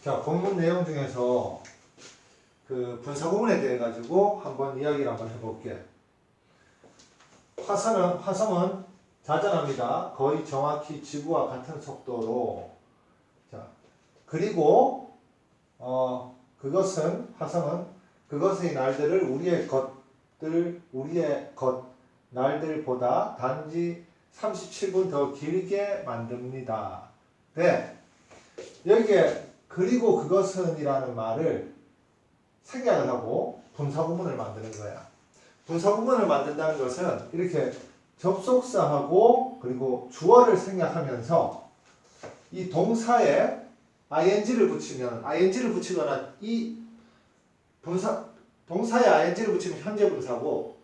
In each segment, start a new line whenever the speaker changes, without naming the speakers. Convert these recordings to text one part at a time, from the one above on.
자, 본문 내용 중에서 그 분사구문에 대해 가지고 한번 이야기를 한번 해볼게. 화성은 자전합니다. 거의 정확히 지구와 같은 속도로. 자, 그리고 화성은 그것의 날들을 우리의 날들보다 단지 37분 더 길게 만듭니다. 네. 여기에 그리고 그것은이라는 말을 생략을 하고 분사구문을 만드는 거야. 분사구문을 만든다는 것은 이렇게 접속사하고 그리고 주어를 생략하면서 이 동사에 ing를 붙이거나 이 동사에 ing를 붙이면 현재 분사고,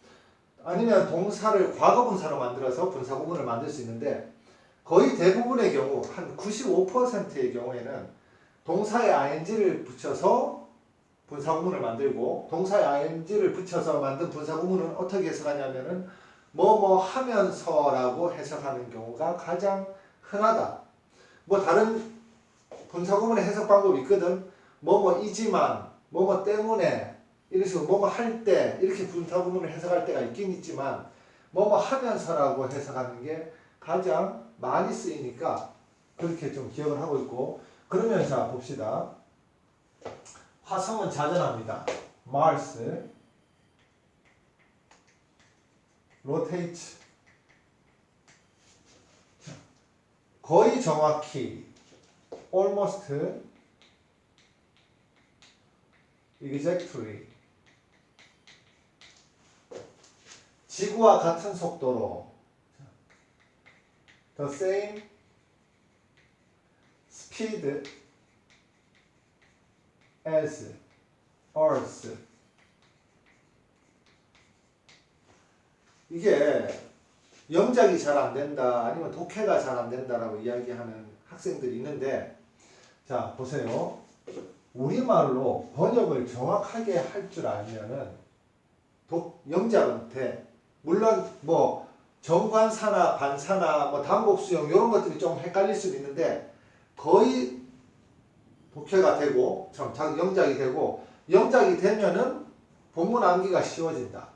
아니면 동사를 과거 분사로 만들어서 분사구문을 만들 수 있는데, 거의 대부분의 경우 한 95%의 경우에는 동사에 ing를 붙여서 분사구문을 만들고, 동사에 ing를 붙여서 만든 분사구문은 어떻게 해석하냐면은 뭐뭐 하면서라고 해석하는 경우가 가장 흔하다. 뭐 다른 분사구문의 해석 방법이 있거든. 뭐뭐이지만, 뭐뭐 때문에, 이런 식으로 뭐뭐 할 때, 이렇게 분사구문을 해석할 때가 있긴 있지만 뭐뭐 하면서라고 해석하는 게 가장 많이 쓰이니까 그렇게 좀 기억을 하고 있고. 그러면 자 봅시다. 화성은 자전합니다. Mars rotates. 거의 정확히 almost exactly 지구와 같은 속도로 the same speed as Earth. 이게 영작이 잘 안 된다, 아니면 독해가 잘 안 된다라고 이야기하는 학생들이 있는데, 자 보세요. 우리말로 번역을 정확하게 할 줄 알면은 영작은 돼. 물론 뭐 정관사나 반사나 뭐 단곡수용 이런 것들이 좀 헷갈릴 수도 있는데, 거의 독해가 되고 영작이 되고, 영작이 되면은 본문 암기가 쉬워진다.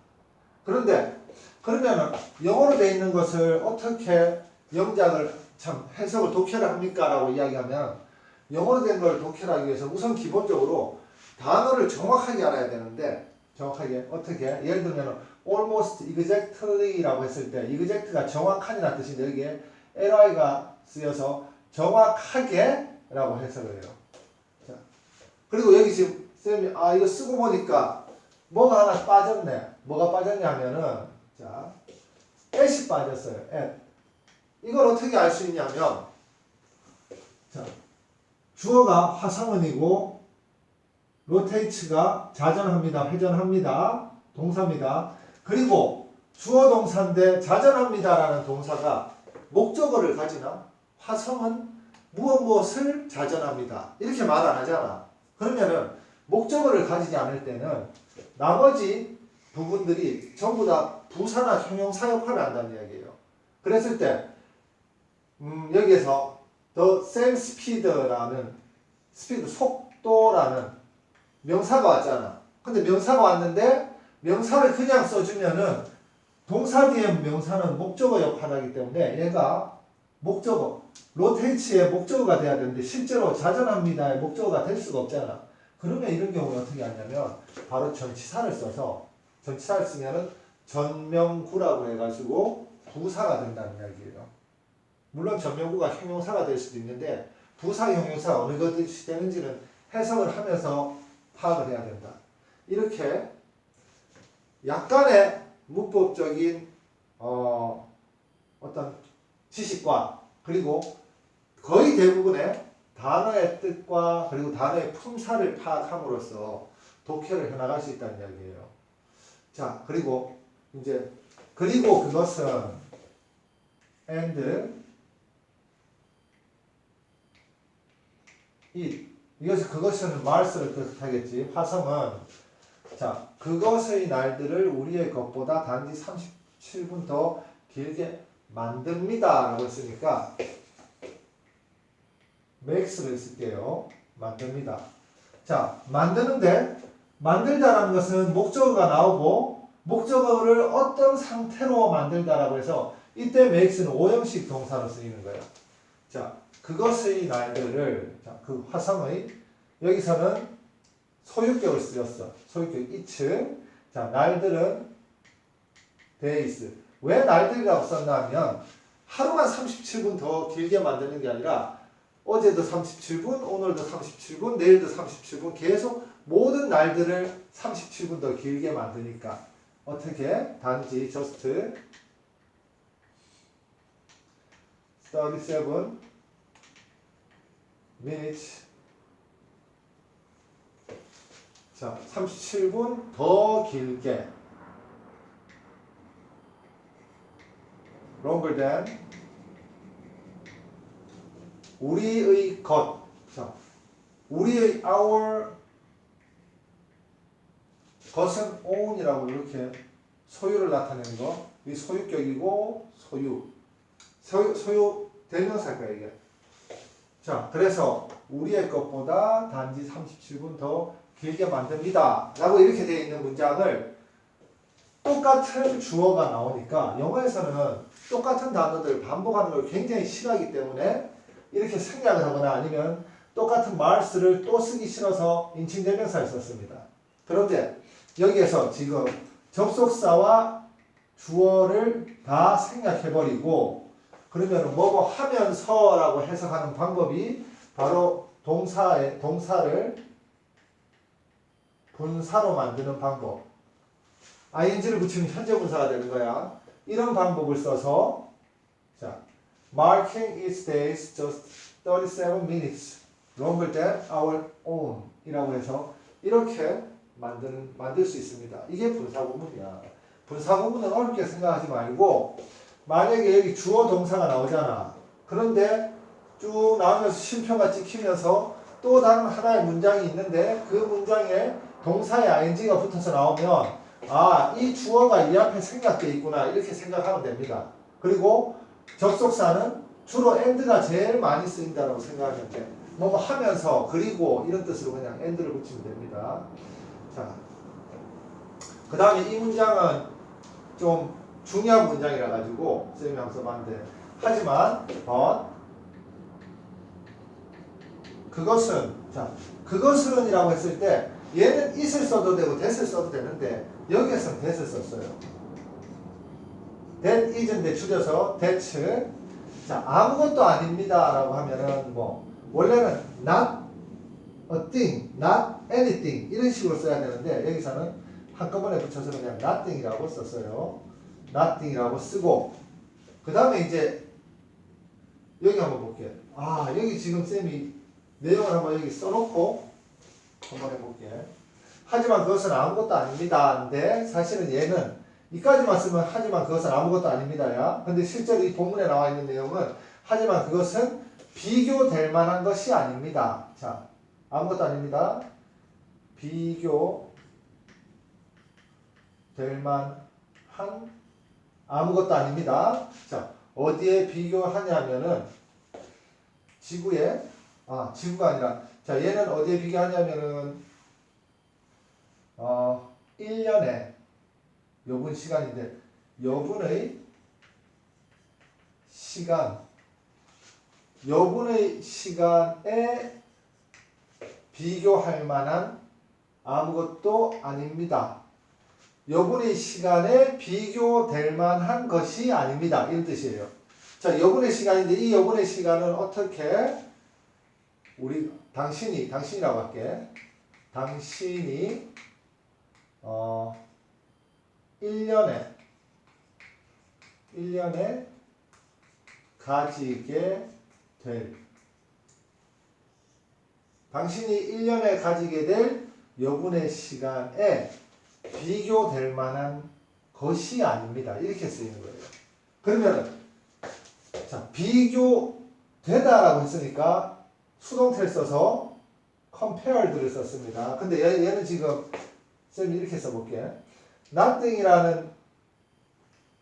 그런데 그러면은 영어로 되어 있는 것을 어떻게 영작을 해석을 독해를 합니까? 라고 이야기하면, 영어로 된 걸 독해를 하기 위해서 우선 기본적으로 단어를 정확하게 알아야 되는데, 정확하게 어떻게? 예를 들면 almost exactly라고 했을 때 exact가 정확한이라는 뜻인데, 여기에 ly가 쓰여서 정확하게 라고 해석을 해요. 자, 그리고 여기 지금 쌤이 이거 쓰고 보니까 뭐가 하나 빠졌네. 뭐가 빠졌냐면은, 자, at이 빠졌어요. at. 이걸 어떻게 알 수 있냐면, 자, 주어가 화성은이고 rotates가 자전합니다, 회전합니다, 동사입니다. 그리고 주어 동사인데 자전합니다라는 동사가 목적어를 가지나? 화성은 무엇을 자전합니다, 이렇게 말 안 하잖아. 그러면은 목적어를 가지지 않을 때는 나머지 부분들이 전부 다 부사나 형용사 역할을 한다는 이야기예요. 그랬을 때 여기에서 the same speed라는 속도라는 명사가 왔잖아. 근데 명사가 왔는데 명사를 그냥 써주면은 동사 뒤에 명사는 목적어 역할을 하기 때문에 얘가 목적어, 로테이츠의 목적어가 돼야 되는데 실제로 자전합니다의 목적어가 될 수가 없잖아. 그러면 이런 경우에 어떻게 하냐면 바로 전치사를 써서, 전치사를 쓰면은 전명구라고 해가지고 부사가 된다는 이야기예요. 물론 전명구가 형용사가 될 수도 있는데 부사, 형용사 어느 것이 되는지는 해석을 하면서 파악을 해야 된다. 이렇게 약간의 문법적인 어떤 지식과, 그리고 거의 대부분의 단어의 뜻과 그리고 단어의 품사를 파악함으로써 독해를 해나갈 수 있다는 이야기예요. 자, 그리고 그것은 and 그것은 Mars를 뜻하겠지. 화성은, 자, 그것의 날들을 우리의 것보다 단지 37분 더 길게 만듭니다 라고 했으니까 makes를 쓸게요. 만듭니다. 자, 만드는데 만들다라는 것은 목적어가 나오고 목적어를 어떤 상태로 만들다라고 해서 이때 make는 오형식 동사로 쓰이는 거예요. 자, 그것의 날들을 자, 그 화성의 여기서는 소유격을 쓰였어. 소유격 it. 자, 날들은 days. 왜 날들이라고 썼나 하면 하루만 37분 더 길게 만드는 게 아니라 어제도 37분, 오늘도 37분, 내일도 37분 계속 모든 날들을 37분 더 길게 만드니까 어떻게? 단지 just 37 minutes 자, 37분 더 길게 longer than 우리의 것 자, 우리의 our 것은 own이라고 이렇게 소유를 나타내는 거. 이 소유격이고 소유 대명사일까 이게. 자, 그래서 우리의 것보다 단지 37분 더 길게 만듭니다. 라고 이렇게 되어 있는 문장을 똑같은 주어가 나오니까 영어에서는 똑같은 단어들 반복하는 걸 굉장히 싫어하기 때문에 이렇게 생략을 하거나 아니면 똑같은 말수를 또 쓰기 싫어서 인칭대명사를 썼습니다. 그런데 여기에서 지금 접속사와 주어를 다 생략해버리고 그러면 뭐뭐 하면서라고 해석하는 방법이 바로 동사를 분사로 만드는 방법. ing를 붙이면 현재 분사가 되는 거야. 이런 방법을 써서 자, marking each days just 37 minutes longer than our own 이라고 해서 이렇게 만들 수 있습니다. 이게 분사구문이야. 분사구문은 어렵게 생각하지 말고 만약에 여기 주어 동사가 나오잖아. 그런데 쭉 나오면서 쉼표가 찍히면서 또 다른 하나의 문장이 있는데 그 문장에 동사의 ing가 붙어서 나오면 아, 이 주어가 이 앞에 생략되어 있구나 이렇게 생각하면 됩니다. 그리고 접속사는 주로 and가 제일 많이 쓰인다고 생각하면 돼. 뭐 하면서 그리고 이런 뜻으로 그냥 and를 붙이면 됩니다. 자, 그 다음에 이 문장은 좀 중요한 문장이라 가지고 쌤이 한번 써봤는데 하지만 그것은 자 그것은 이라고 했을 때 얘는 it을 써도 되고 that을 써도 되는데 여기에서는 that을 썼어요. that is인데 줄여서 that 자 아무것도 아닙니다 라고 하면은 뭐 원래는 not a thing, not anything 이런 식으로 써야 되는데 여기서는 한꺼번에 붙여서 그냥 nothing이라고 썼어요. nothing이라고 쓰고 그 다음에 이제 여기 한번 볼게요. 아 여기 지금 쌤이 내용을 한번 여기 써놓고 한번 해볼게. 하지만 그것은 아무것도 아닙니다. 근데 사실은 얘는 이까지만 쓰면 하지만 그것은 아무것도 아닙니다야. 근데 실제로 이 본문에 나와 있는 내용은 하지만 그것은 비교될 만한 것이 아닙니다. 자, 아무것도 아닙니다. 비교될 만한 아무것도 아닙니다. 자, 어디에 비교하냐면은 지구에 지구가 아니라 자, 얘는 어디에 비교하냐면은 1년에 여분 시간인데 여분의 시간에 비교할 만한 아무것도 아닙니다. 여분의 시간에 비교될 만한 것이 아닙니다. 이런 뜻이에요. 자, 여분의 시간인데 이 여분의 시간은 어떻게 우리 당신이라고 할게. 당신이 1년에 가지게 될 당신이 1년에 가지게 될 여분의 시간에 비교될 만한 것이 아닙니다. 이렇게 쓰이는 거예요. 그러면 자, 비교되다라고 했으니까 수동태를 써서 compared를 썼습니다. 근데 얘는 지금 쌤이 이렇게 써볼게. nothing이라는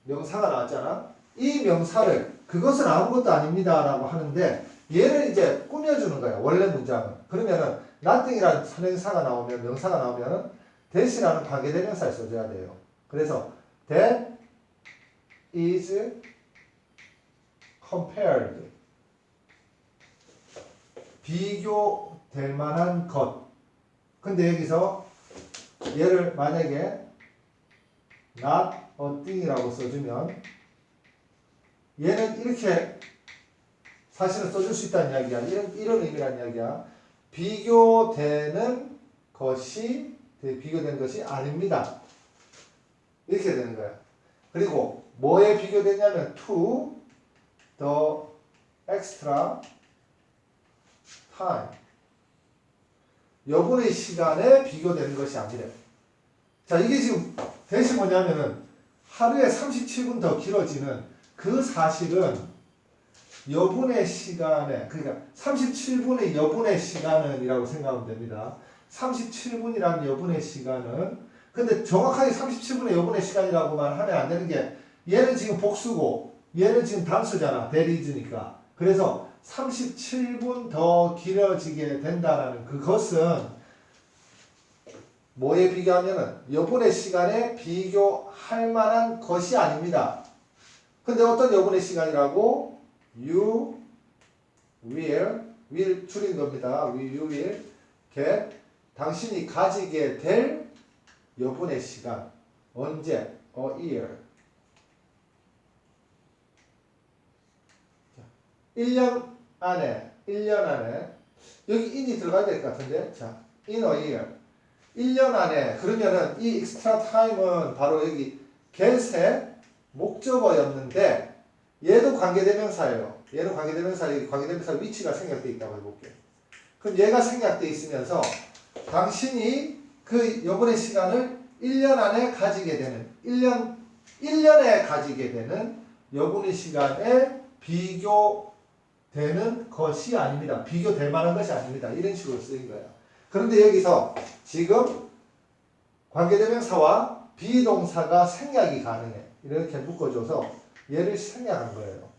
명사가 나왔잖아. 이 명사를 그것은 아무것도 아닙니다 라고 하는데 얘를 이제 꾸며주는 거야. 원래 문장은. 그러면은 nothing이라는 선행사가 나오면 명사가 나오면은 that이라는 관계대명사를 써줘야 돼요. 그래서 that is compared 비교될 만한 것. 근데 여기서 얘를 만약에 not a thing이라고 써주면 얘는 이렇게 사실은 써줄 수 있다는 이야기야. 이런 의미란 이야기야. 비교되는 것이 아닙니다. 이렇게 되는 거야. 그리고 뭐에 비교되냐면 to the extra time. 여분의 시간에 비교되는 것이 아니래. 자, 이게 지금 대신 뭐냐면은 하루에 37분 더 길어지는 그 사실은 여분의 시간에, 그러니까 37분의 여분의 시간은 이라고 생각하면 됩니다. 37분이라는 여분의 시간은, 근데 정확하게 37분의 여분의 시간이라고만 하면 안 되는 게 얘는 지금 복수고 얘는 지금 단수잖아. that is니까. 그래서 37분 더 길어지게 된다라는 그것은 뭐에 비교하면은 여분의 시간에 비교할 만한 것이 아닙니다. 근데 어떤 여분의 시간이라고? You will 줄인 겁니다. You will get 당신이 가지게 될 여분의 시간. 언제? A year. 1년 안에 여기 in이 들어가야 될 것 같은데. 자, in a year. 1년 안에. 그러면은 이 extra time은 바로 여기 get의 목적어였는데 얘도 관계대명사예요. 얘는 관계대명사 위치가 생략되어 있다고 해볼게요. 그럼 얘가 생략되어 있으면서 당신이 그 여분의 시간을 1년 안에 가지게 되는 1년에 가지게 되는 여분의 시간에 비교되는 것이 아닙니다. 비교될 만한 것이 아닙니다. 이런 식으로 쓰인 거예요. 그런데 여기서 지금 관계대명사와 비동사가 생략이 가능해. 이렇게 묶어줘서 얘를 생략한 거예요.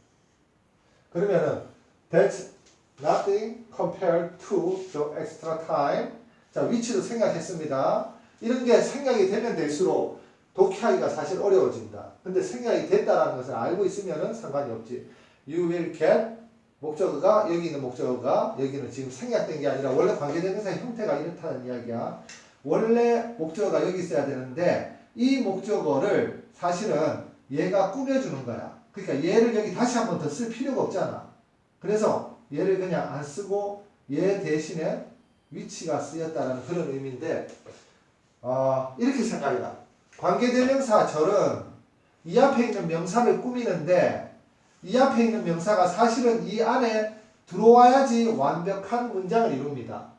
그러면은 that's nothing compared to the extra time. 자, 위치도 생략했습니다. 이런 게 생략이 되면 될수록 독해하기가 사실 어려워진다. 근데 생략이 됐다라는 것을 알고 있으면은 상관이 없지. You will get 목적어가 여기 있는 목적어가 여기는 지금 생략된 게 아니라 원래 관계대명사의 형태가 이렇다는 이야기야. 원래 목적어가 여기 있어야 되는데 이 목적어를 사실은 얘가 꾸며주는 거야. 그러니까 얘를 여기 다시 한 번 더 쓸 필요가 없잖아. 그래서 얘를 그냥 안 쓰고 얘 대신에 위치가 쓰였다는 그런 의미인데 이렇게 생각해라. 관계대명사절은 이 앞에 있는 명사를 꾸미는데 이 앞에 있는 명사가 사실은 이 안에 들어와야지 완벽한 문장을 이룹니다.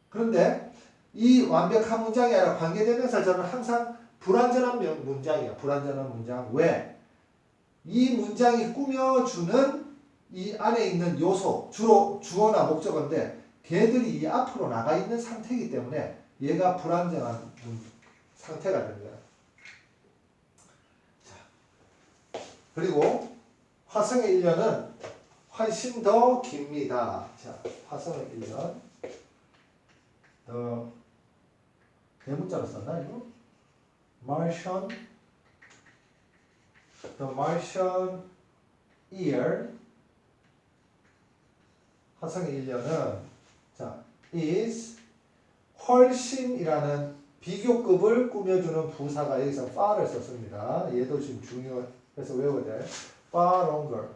그런데 이 완벽한 문장이 아니라 관계대명사절은 항상 불완전한 문장이야. 불완전한 문장. 왜? 이 문장이 꾸며주는 이 안에 있는 요소, 주로 주어나 목적어인데 걔들이 이 앞으로 나가 있는 상태이기 때문에 얘가 불완전한 상태가 되는 거야. 자, 그리고 화성의 1년은 훨씬 더 깁니다. 자, 화성의 1년. 대문자로 썼나 이거? Martian, the Martian year, 화성의 1년은 자, is 훨씬이라는 비교급을 꾸며주는 부사가 여기서 far를 썼습니다. 얘도 지금 중요해서 외워야 돼. far longer,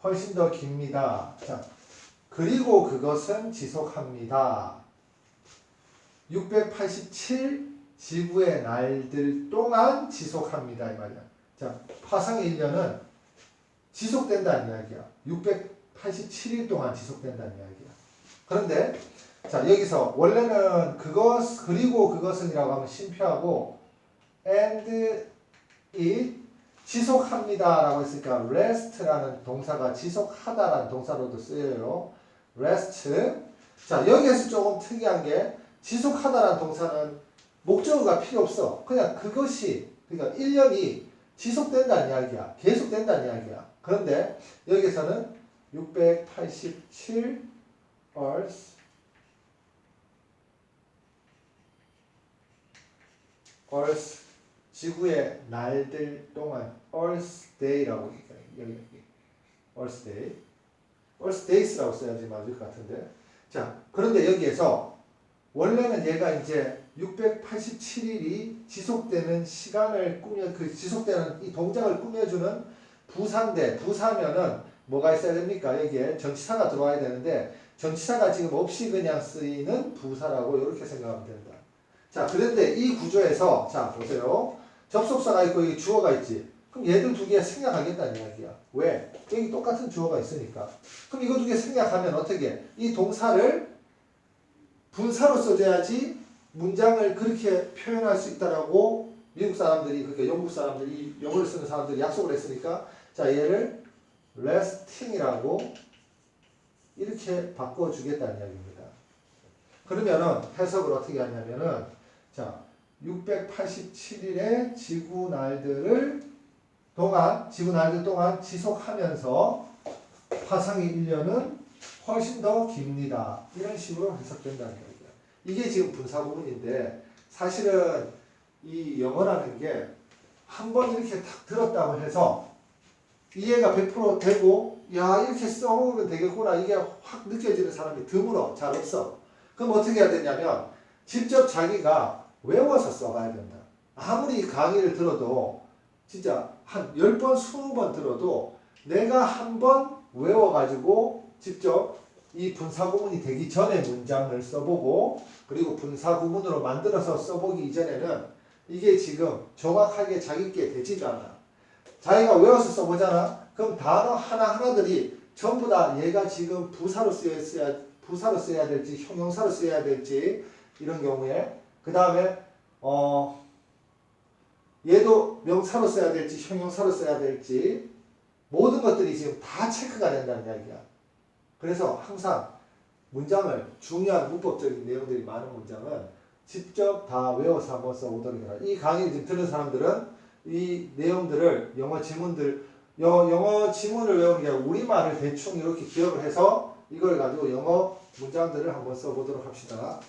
훨씬 더 깁니다. 자, 그리고 그것은 지속합니다. 687 지구의 날들 동안 지속합니다. 이 말이야. 자, 화성의 1년은 지속된다는 이야기야. 687일 동안 지속된다는 이야기야. 그런데 자, 여기서 원래는 그리고 그것은이라고 하면 심표하고 and it 지속합니다 라고 했으니까 rest라는 동사가 지속하다라는 동사로도 쓰여요. rest. 자, 여기에서 조금 특이한 게 지속하다라는 동사는 목적어가 필요 없어. 그냥 그것이, 그러니까 1년이 지속된다는 이야기야. 계속된다는 이야기야. 그런데 여기서는 687 Earth 지구의 날들 동안 Earth Day라고 여기 Earth Day Earth Days라고 써야지 맞을 것 같은데. 자, 그런데 여기에서 원래는 얘가 이제 687일이 지속되는 시간을 지속되는 이 동작을 꾸며주는 부사인데, 부사면은 뭐가 있어야 됩니까? 여기에 전치사가 들어와야 되는데, 전치사가 지금 없이 그냥 쓰이는 부사라고 이렇게 생각하면 된다. 자, 그런데 이 구조에서, 자, 보세요. 접속사가 있고, 여기 주어가 있지. 그럼 얘들 두 개 생략하겠다는 이야기야. 왜? 여기 똑같은 주어가 있으니까. 그럼 이거 두 개 생략하면 어떻게? 이 동사를 분사로 써줘야지 문장을 그렇게 표현할 수 있다라고 미국 사람들이, 그러니까 영국 사람들이, 영어를 쓰는 사람들이 약속을 했으니까, 자, 얘를 resting이라고 이렇게 바꿔주겠다는 이야기입니다. 그러면은 해석을 어떻게 하냐면은, 자, 687일의 지구 날들 동안 지속하면서 화성의 1년은 훨씬 더 깁니다. 이런 식으로 해석된다는 거예요. 이게 지금 분사 구문인데, 사실은 이 영어라는 게 한 번 이렇게 탁 들었다고 해서 이해가 100% 되고, 야, 이렇게 써보면 되겠구나, 이게 확 느껴지는 사람이 드물어. 잘 없어. 그럼 어떻게 해야 되냐면, 직접 자기가 외워서 써봐야 된다. 아무리 강의를 들어도, 진짜 한 10번, 20번 들어도 내가 한번 외워가지고 직접 이 분사구문이 되기 전에 문장을 써보고, 그리고 분사구문으로 만들어서 써보기 이전에는 이게 지금 정확하게 자기께 되지가 않아. 자기가 외워서 써보잖아. 그럼 단어 하나하나들이 전부 다 얘가 지금 부사로 써야 될지 형용사로 써야 될지, 이런 경우에 그 다음에 얘도 명사로 써야 될지 형용사로 써야 될지, 모든 것들이 지금 다 체크가 된다는 이야기야. 그래서 항상 문장을, 중요한 문법적인 내용들이 많은 문장은 직접 다 외워서 한번 써보도록 해라. 이 강의를 지금 듣는 사람들은 이 내용들을 영어 지문을 외우는 게 아니라 우리말을 대충 이렇게 기억을 해서 이걸 가지고 영어 문장들을 한번 써보도록 합시다.